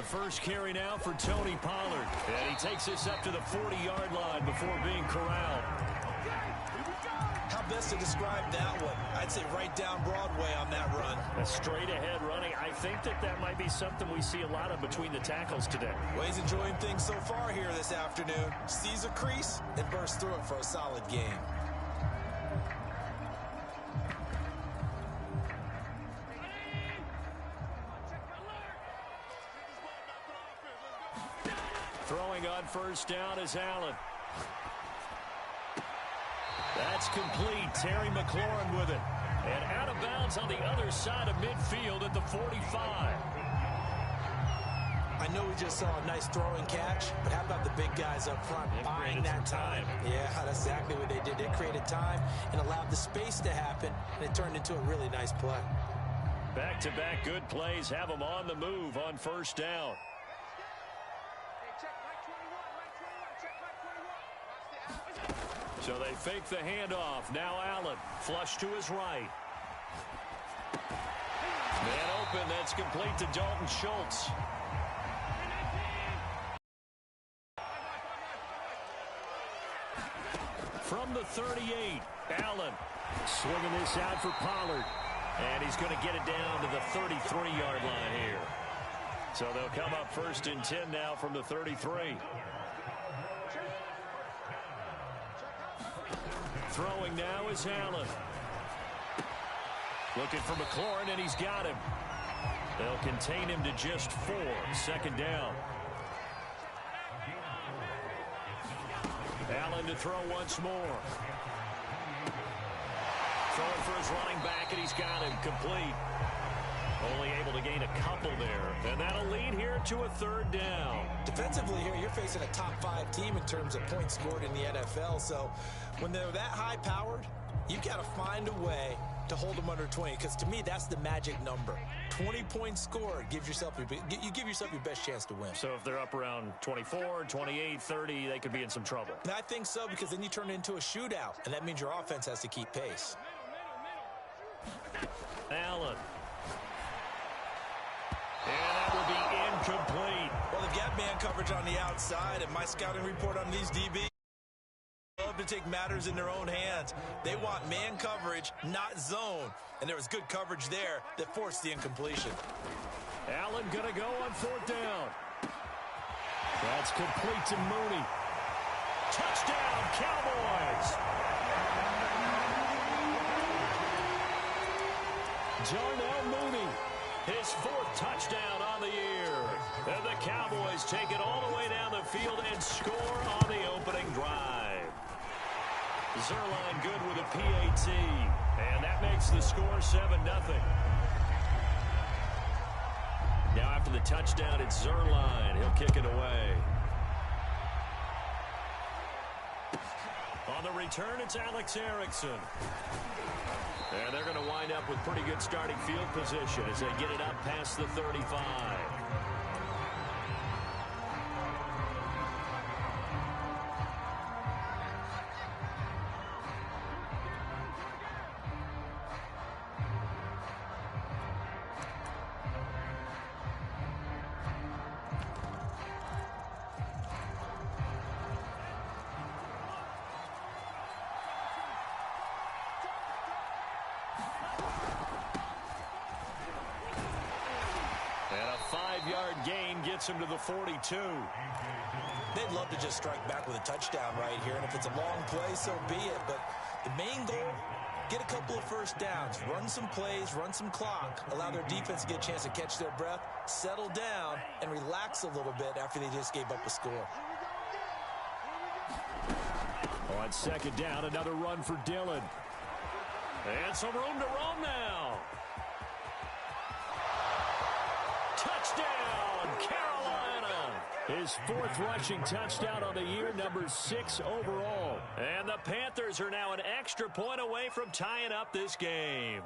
The first carry now for Tony Pollard. And he takes this up to the 40-yard line before being corralled. How best to describe that one? I'd say right down Broadway on that run. A straight-ahead running. I think that might be something we see a lot of between the tackles today. Well, he's enjoying things so far here this afternoon. Sees a crease and bursts through it for a solid gain. Throwing on first down is Allen. That's complete. Terry McLaurin with it. And out of bounds on the other side of midfield at the 45. I know we just saw a nice throwing catch, but how about the big guys up front buying that time? Yeah, that's exactly what they did. They created time and allowed the space to happen, and it turned into a really nice play. Back-to-back good plays have them on the move on first down. So they fake the handoff. Now Allen, flush to his right. Man open, that's complete to Dalton Schultz. From the 38, Allen swinging this out for Pollard. And he's going to get it down to the 33-yard line here. So they'll come up first and 10 now from the 33. Throwing now is Allen. Looking for McLaurin, and he's got him. They'll contain him to just 4. Second down. Allen to throw once more. Throwing for his running back, and he's got him complete. Only able to gain a couple there. And that'll lead here to a third down. Defensively here, you're facing a top-5 team in terms of points scored in the NFL. So when they're that high-powered, you've got to find a way to hold them under 20. Because to me, that's the magic number. 20 points scored gives yourself you give yourself your best chance to win. So if they're up around 24, 28, 30, they could be in some trouble. And I think so, because then you turn it into a shootout. And that means your offense has to keep pace. Allen. And that will be incomplete. Well, they've got man coverage on the outside, and my scouting report on these DBs love to take matters in their own hands. They want man coverage, not zone. And there was good coverage there that forced the incompletion. Allen going to go on fourth down. That's complete to Mooney. Touchdown, Cowboys! Darnell Mooney, his 4th touchdown on the year. And the Cowboys take it all the way down the field and score on the opening drive. Zuerlein good with a PAT. And that makes the score 7-0. Now after the touchdown, it's Zuerlein. He'll kick it away. On the return, it's Alex Erickson. And they're going to wind up with pretty good starting field position as they get it up past the 35. Gets him to the 42. They'd love to just strike back with a touchdown right here, and if it's a long play, so be it. But the main goal, get a couple of first downs, run some plays, run some clock, allow their defense to get a chance to catch their breath, settle down, and relax a little bit after they just gave up a score. On second down, another run for Dillon. And some room to roam now. Touchdown, Carolina. His 4th rushing touchdown on the year, number 6 overall. And the Panthers are now an extra point away from tying up this game.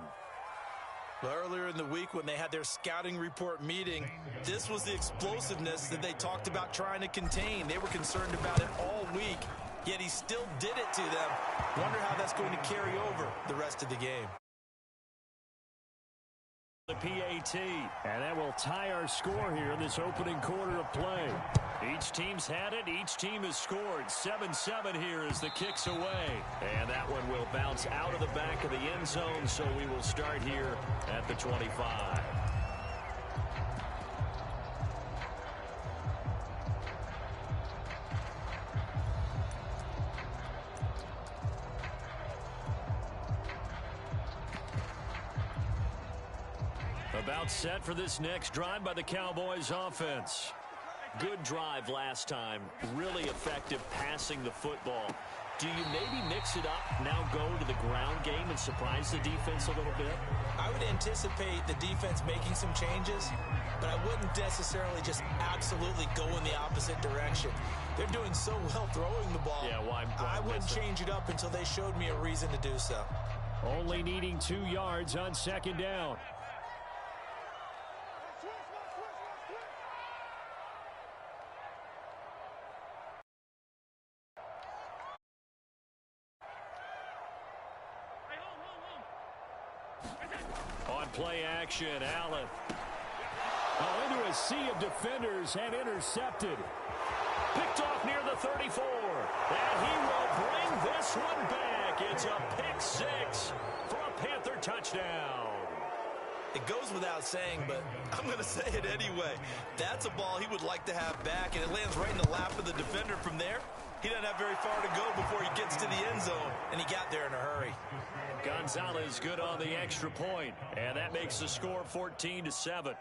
Well, earlier in the week when they had their scouting report meeting, this was the explosiveness that they talked about trying to contain. They were concerned about it all week, yet he still did it to them. Wonder how that's going to carry over the rest of the game. the PAT. And that will tie our score here in this opening quarter of play. Each team's had it. Each team has scored. 7-7 here as the kick's away. And that one will bounce out of the back of the end zone, so we will start here at the 25. About set for this next drive by the Cowboys offense. Good drive last time. Really effective passing the football. Do you maybe mix it up, now go to the ground game and surprise the defense a little bit? I would anticipate the defense making some changes, but I wouldn't necessarily just absolutely go in the opposite direction. They're doing so well throwing the ball. Yeah, why I wouldn't change it up until they showed me a reason to do so. Only needing 2 yards on second down. On play action, Allen. Oh, into a sea of defenders and intercepted. Picked off near the 34. And he will bring this one back. It's a pick six for a Panther touchdown. It goes without saying, but I'm going to say it anyway. That's a ball he would like to have back, and it lands right in the lap of the defender from there. He doesn't have very far to go before he gets to the end zone, and he got there in a hurry. Gonzalez good on the extra point, and that makes the score 14-7.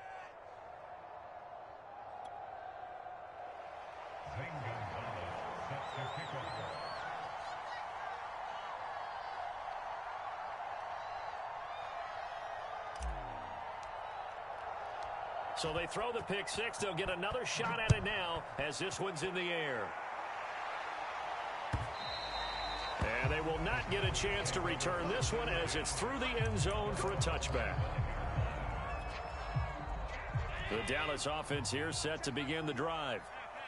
So they throw the pick six. They'll get another shot at it now as this one's in the air. And they will not get a chance to return this one as it's through the end zone for a touchback. The Dallas offense here set to begin the drive.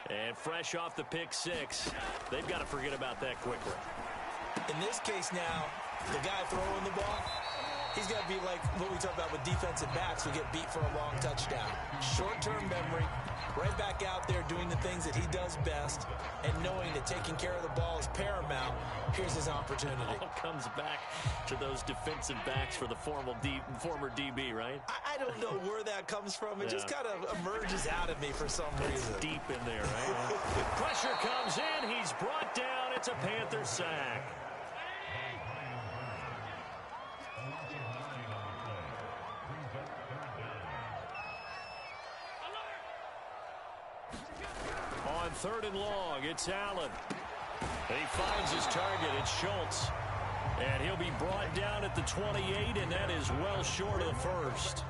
And fresh off the pick six, they've got to forget about that quickly. In this case now, the guy throwing the ball, he's got to be like what we talk about with defensive backs who get beat for a long touchdown. Short-term memory, right back out there doing the things that he does best, and knowing that taking care of the ball is paramount. Here's his opportunity. All comes back to those defensive backs for the former DB, right? I don't know where that comes from. It just kind of emerges out of me for some reason. It's deep in there, right? Pressure comes in. He's brought down. It's a Panther sack. On 3rd and long, it's Allen. He finds his target. It's Schultz. And he'll be brought down at the 28, and that is well short of the first.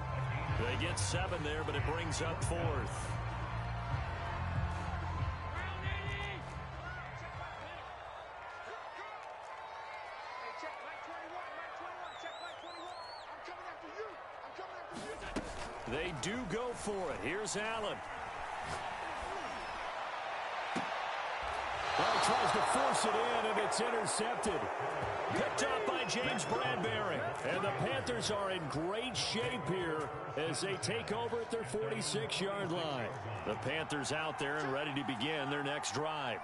They get 7 there, but it brings up 4th. They do go for it. Here's Allen. Well, he tries to force it in, and it's intercepted. Picked up by James Bradbury. And the Panthers are in great shape here as they take over at their 46-yard line. The Panthers out there and ready to begin their next drive.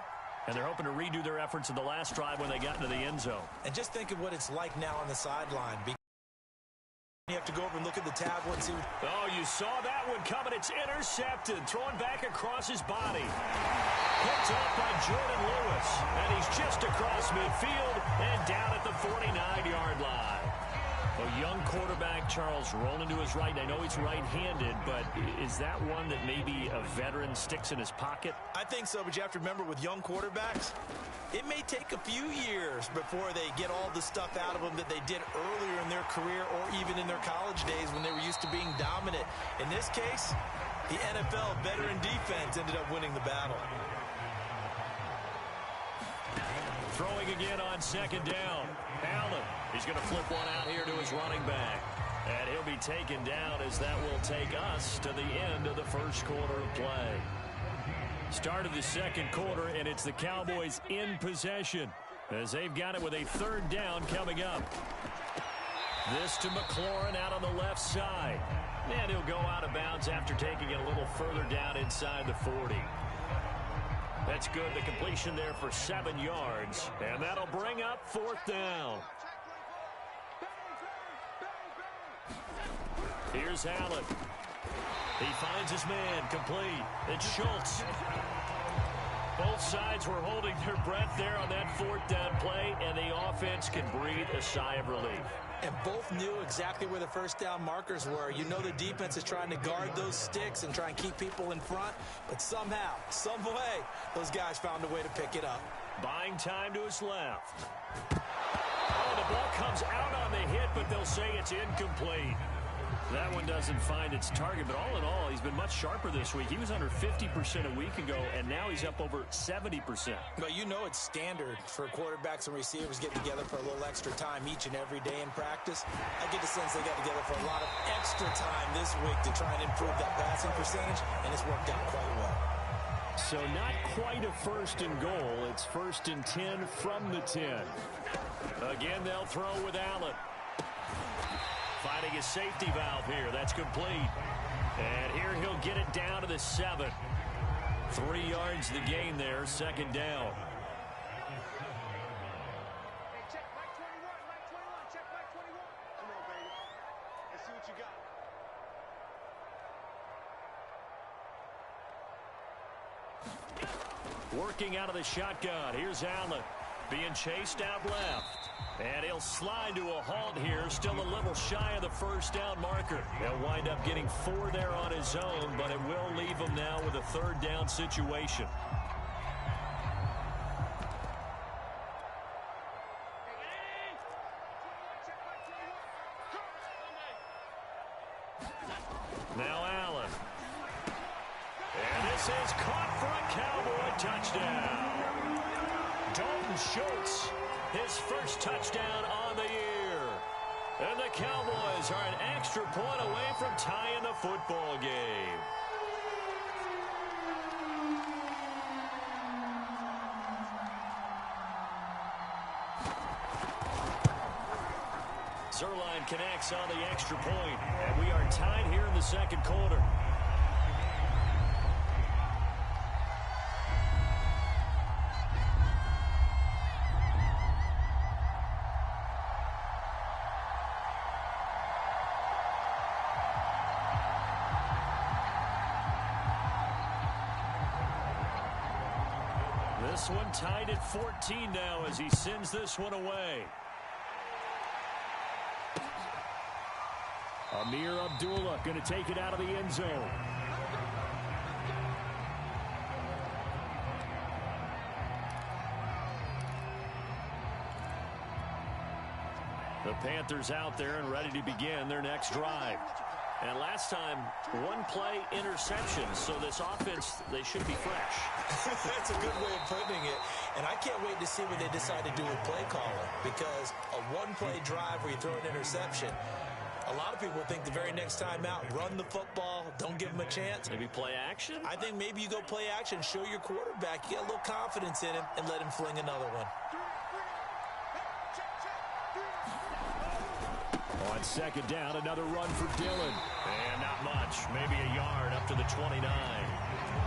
And they're hoping to redo their efforts in the last drive when they got into the end zone. And just think of what it's like now on the sideline. You have to go over and look at the tablet and see. Oh, you saw that one coming. It's intercepted. Thrown back across his body. Picked up by Jordan Lewis. And he's just across midfield and down at the 49-yard line. A young quarterback, Charles, rolling to his right. I know he's right-handed, but is that one that maybe a veteran sticks in his pocket? I think so, but you have to remember with young quarterbacks, it may take a few years before they get all the stuff out of them that they did earlier in their career or even in their college days when they were used to being dominant. In this case, the NFL veteran defense ended up winning the battle. Throwing again on 2nd down. Allen. He's going to flip one out here to his running back. And he'll be taken down as that will take us to the end of the first quarter of play. Start of the second quarter, and it's the Cowboys in possession as they've got it with a 3rd down coming up. This to McLaurin out on the left side. And he'll go out of bounds after taking it a little further down inside the 40. That's good. The completion there for 7 yards. And that'll bring up 4th down. Here's Allen. He finds his man, complete. It's Schultz. Both sides were holding their breath there on that 4th down play, and the offense can breathe a sigh of relief. And both knew exactly where the first down markers were. You know the defense is trying to guard those sticks and try and keep people in front, but somehow, some way, those guys found a way to pick it up. Buying time to his left. Oh, the ball comes out on the hit, but they'll say it's incomplete. That one doesn't find its target, but all in all, he's been much sharper this week. He was under 50% a week ago, and now he's up over 70%. But you know it's standard for quarterbacks and receivers getting together for a little extra time each and every day in practice. I get the sense they got together for a lot of extra time this week to try and improve that passing percentage, and it's worked out quite well. So not quite a 1st and goal. It's 1st and 10 from the 10. Again, they'll throw with Allen. Finding his safety valve here. That's complete. And here he'll get it down to the 7. 3 yards the gain there. 2nd down. Check back 21. Check back 21. Come on, baby. Let's see what you got. Working out of the shotgun. Here's Allen. Being chased out left. And he'll slide to a halt here. Still a little shy of the 1st down marker. He'll wind up getting 4 there on his own, but it will leave him now with a 3rd down situation. Now Allen. And this is caught for a Cowboy touchdown. Dalton Schultz, his 1st touchdown on the year. And the Cowboys are an extra point away from tying the football game. Zuerlein connects on the extra point, and we are tied here in the 2nd quarter. This one tied at 14 now as he sends this one away. Amir Abdullah going to take it out of the end zone. The Panthers out there and ready to begin their next drive. And last time, 1 play interception. So this offense, they should be fresh. That's a good way of putting it. And I can't wait to see what they decide to do with play calling. Because a 1-play drive where you throw an interception, a lot of people think the very next time out, run the football, don't give him a chance. Maybe play action? I think maybe you go play action, show your quarterback, you get a little confidence in him, and let him fling another one. On 2nd down, another run for Dillon. And not much, maybe a yard up to the 29.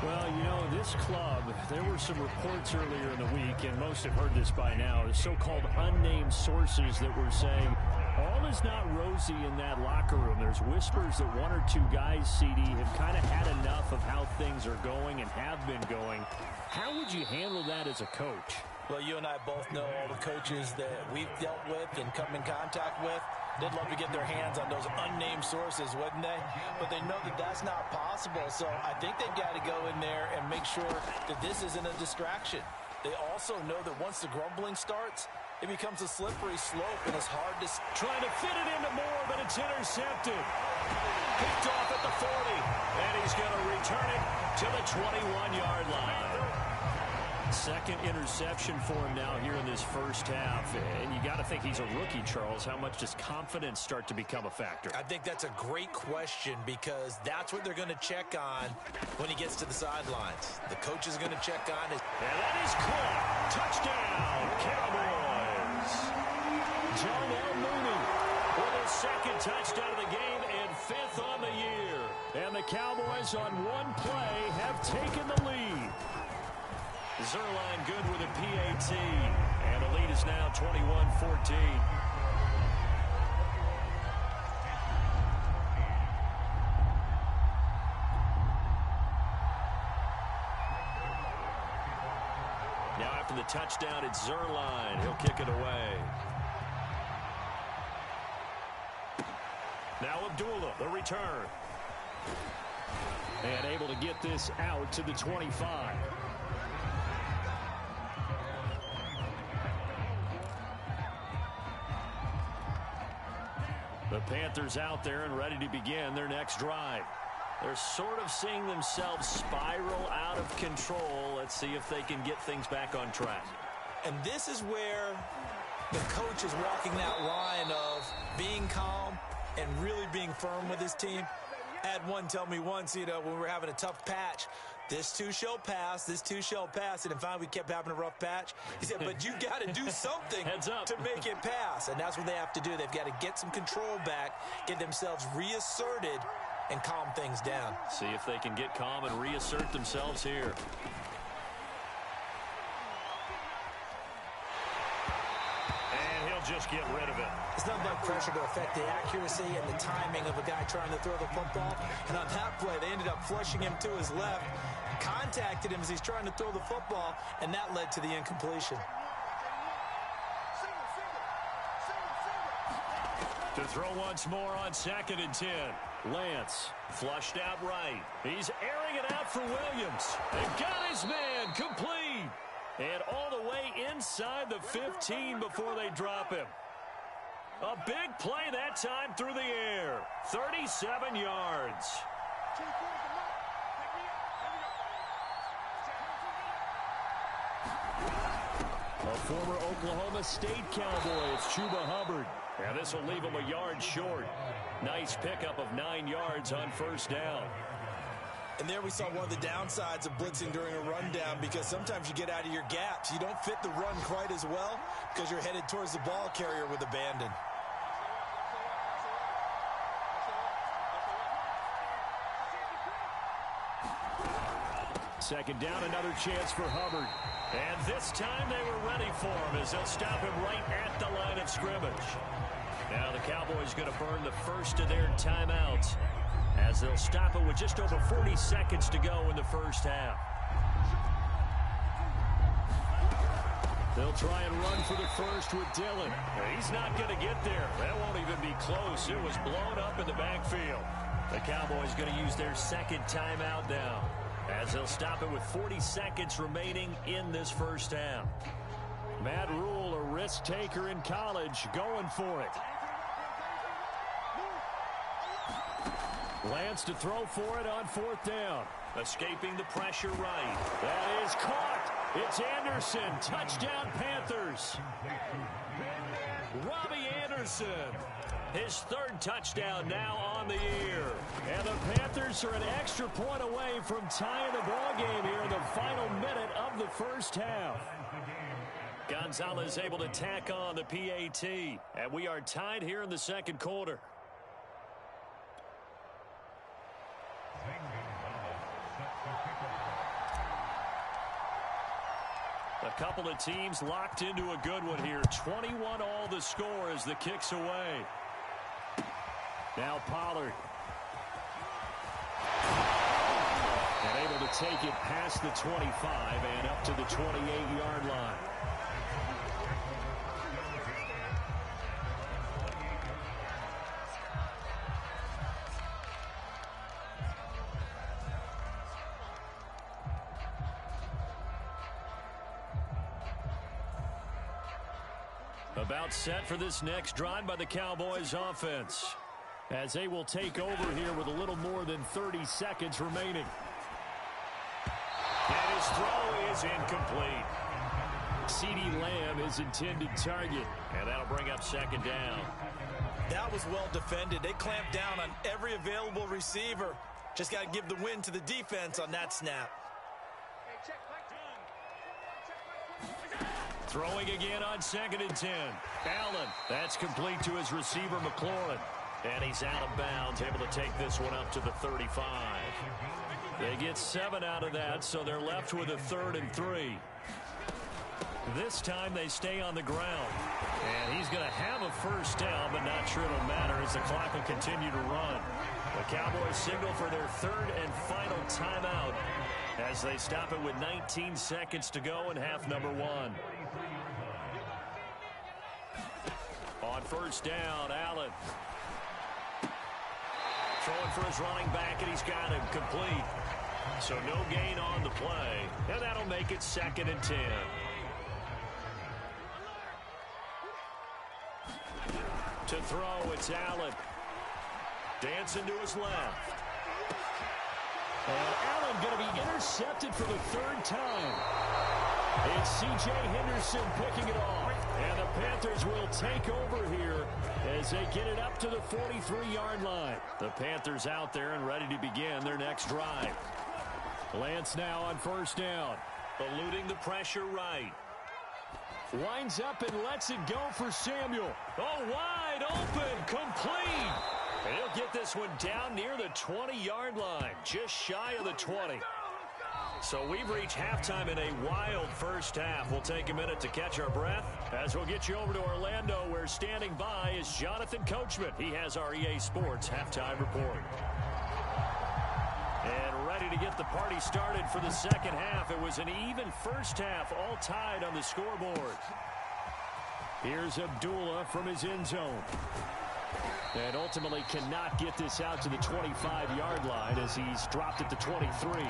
Well, you know, this club, there were some reports earlier in the week, and most have heard this by now, the so-called unnamed sources that were saying all is not rosy in that locker room. There's whispers that 1 or 2 guys, CD, have kind of had enough of how things are going and have been going. How would you handle that as a coach? Well, you and I both know all the coaches that we've dealt with and come in contact with. They'd love to get their hands on those unnamed sources, wouldn't they? But they know that that's not possible, so I think they've got to go in there and make sure that this isn't a distraction. They also know that once the grumbling starts, it becomes a slippery slope, and it's hard to... Trying to fit it into Moore, but it's intercepted. Picked off at the 40, and he's going to return it to the 21-yard line. 2nd interception for him now here in this 1st half. And you got to think he's a rookie, Charles. How much does confidence start to become a factor? I think that's a great question because that's what they're going to check on when he gets to the sidelines. The coach is going to check on it. And that is caught. Touchdown, Cowboys. John L. Mooney with his 2nd touchdown of the game and 5th on the year. Cowboys on one play have taken the lead. Zuerlein good with a PAT. And the lead is now 21-14. Now after the touchdown, it's Zuerlein. He'll kick it away. Now Abdullah, the return. And able to get this out to the 25. The Panthers out there and ready to begin their next drive. They're sort of seeing themselves spiral out of control. Let's see if they can get things back on track. And this is where the coach is walking that line of being calm and really being firm with his team. I had one tell me once, when we were having a tough patch, this too shall pass, this too shall pass. And finally we kept having a rough patch. He said, but you got to do something to make it pass. And that's what they have to do. They've got to get some control back, get themselves reasserted, and calm things down. See if they can get calm and reassert themselves here. And he'll just get rid of it. It's not like pressure to affect the accuracy and the timing of a guy trying to throw the football. And on that play, they ended up flushing him to his left, contacted him as he's trying to throw the football, and that led to the incompletion. To throw once more on 2nd and 10. Lance flushed out right. He's airing it out for Williams. They've got his man complete. And all the way inside the 15 before they drop him. A big play that time through the air. 37 yards. A former Oklahoma State Cowboy, it's Chuba Hubbard. And this will leave him a yard short. Nice pickup of 9 yards on first down. And there we saw one of the downsides of blitzing during a rundown, because sometimes you get out of your gaps. You don't fit the run quite as well because you're headed towards the ball carrier with abandon. Second down, another chance for Hubbard. And this time they were ready for him as they'll stop him right at the line of scrimmage. Now the Cowboys going to burn the first of their timeouts as they'll stop it with just over 40 seconds to go in the first half. They'll try and run for the first with Dillon. He's not going to get there. That won't even be close. It was blown up in the backfield. The Cowboys going to use their second timeout now as they'll stop it with 40 seconds remaining in this first half. Matt Rule, a risk taker in college, going for it. Lance to throw for it on 4th down. Escaping the pressure right. That is caught. It's Anderson. Touchdown Panthers. Robbie Anderson. His 3rd touchdown now on the year. And the Panthers are an extra point away from tying the ball game here in the final minute of the first half. Gonzalez able to tack on the PAT. And we are tied here in the second quarter. A couple of teams locked into a good one here. 21 all the score as the kick's away. Now Pollard. And able to take it past the 25 and up to the 28-yard line. About set for this next drive by the Cowboys offense, as they will take over here with a little more than 30 seconds remaining. And his throw is incomplete. CeeDee Lamb is intended target, and that'll bring up 2nd down. That was well defended. They clamped down on every available receiver. Just got to give the win to the defense on that snap. Throwing again on 2nd and 10. Allen. That's complete to his receiver, McLaurin. And he's out of bounds, able to take this one up to the 35. They get 7 out of that, so they're left with a 3rd and 3. This time they stay on the ground. And he's going to have a first down, but not sure it'll matter as the clock will continue to run. The Cowboys signal for their 3rd and final timeout as they stop it with 19 seconds to go in half number 1. On first down, Allen. Throwing for his running back, and he's got him complete. So no gain on the play, and that'll make it 2nd and 10. To throw, it's Allen. Dancing to his left. And Allen going to be intercepted for the 3rd time. It's C.J. Henderson picking it off. And the Panthers will take over here as they get it up to the 43-yard line. The Panthers out there and ready to begin their next drive. Lance now on first down. Eluding the pressure right. Winds up and lets it go for Samuel. Oh, wide open, complete. And he'll get this one down near the 20-yard line, just shy of the 20. So we've reached halftime in a wild first half. We'll take a minute to catch our breath as we'll get you over to Orlando, where standing by is Jonathan Coachman. He has our EA Sports halftime report. And ready to get the party started for the second half. It was an even first half, all tied on the scoreboard. Here's Abdullah from his end zone. And ultimately cannot get this out to the 25-yard line as he's dropped at the 23.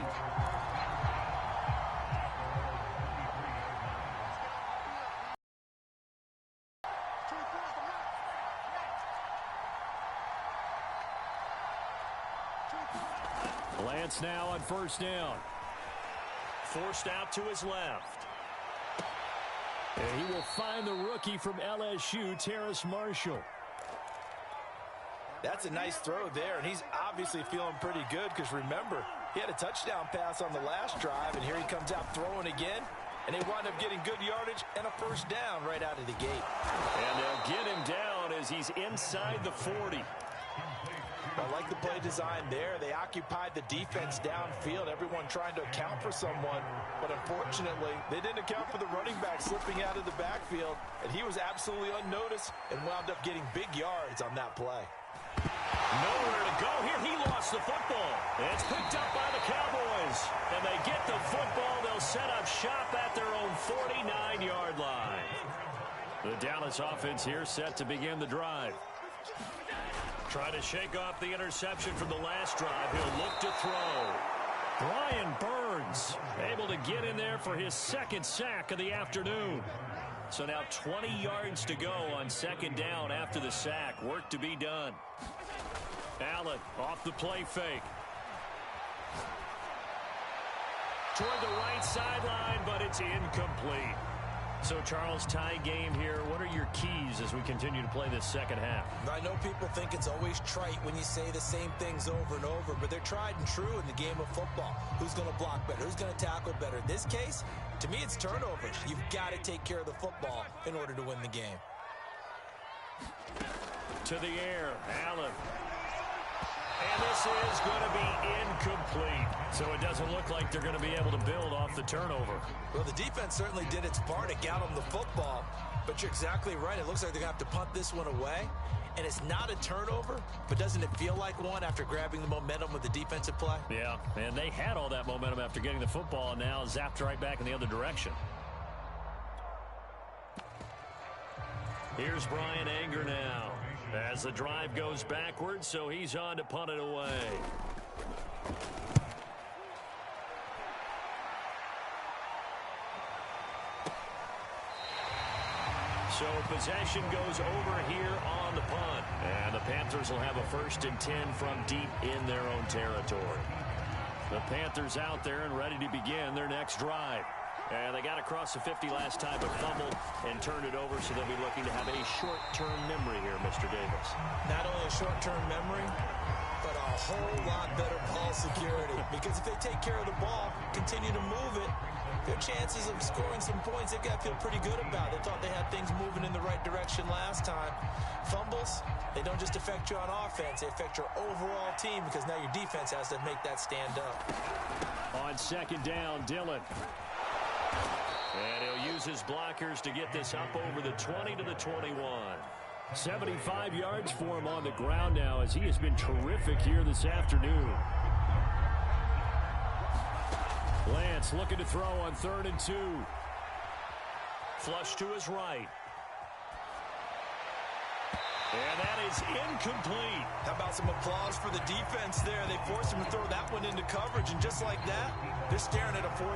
Lance now on first down. Forced out to his left. And he will find the rookie from LSU, Terrace Marshall. That's a nice throw there, and he's obviously feeling pretty good because, remember, he had a touchdown pass on the last drive, and here he comes out throwing again, and they wind up getting good yardage and a first down right out of the gate. And they'll get him down as he's inside the 40. I like the play design there. They occupied the defense downfield, everyone trying to account for someone. But unfortunately, they didn't account for the running back slipping out of the backfield, and he was absolutely unnoticed and wound up getting big yards on that play. Nowhere to go here. He lost the football. It's picked up by the Cowboys. And they get the football. They'll set up shop at their own 49-yard line. The Dallas offense here set to begin the drive. Try to shake off the interception from the last drive. He'll look to throw. Brian Burns able to get in there for his 2nd sack of the afternoon. So now 20 yards to go on 2nd down after the sack. Work to be done. Allen off the play fake. Toward the right sideline, but it's incomplete. So, Charles, tie game here. What are your keys as we continue to play this second half? I know people think it's always trite when you say the same things over and over, but they're tried and true in the game of football. Who's going to block better? Who's going to tackle better? In this case, to me, it's turnovers. You've got to take care of the football in order to win the game. To the air, Allen. And this is going to be incomplete. So it doesn't look like they're going to be able to build off the turnover. Well, the defense certainly did its part to get them the football. But you're exactly right. It looks like they're going to have to punt this one away. And it's not a turnover, but doesn't it feel like one after grabbing the momentum with the defensive play? Yeah, and they had all that momentum after getting the football, and now zapped right back in the other direction. Here's Brian Anger now as the drive goes backwards, so he's on to punt it away. So possession goes over here on the punt. And the Panthers will have a 1st and 10 from deep in their own territory. The Panthers out there and ready to begin their next drive. And they got across the 50 last time, but fumbled and turned it over, so they'll be looking to have a short-term memory here, Mr. Davis. Not only a short-term memory, but a whole lot better ball security. Because if they take care of the ball, continue to move it, their chances of scoring some points, they've got to feel pretty good about. They thought they had get things moving in the right direction last time. Fumbles, they don't just affect you on offense, they affect your overall team because now your defense has to make that stand up. On second down, Dillon. And he'll use his blockers to get this up over the 20 to the 21. 75 yards for him on the ground now as he has been terrific here this afternoon. Lance looking to throw on 3rd and 2. Flush to his right. And that is incomplete. How about some applause for the defense there? They forced him to throw that one into coverage, and just like that, they're staring at a 4th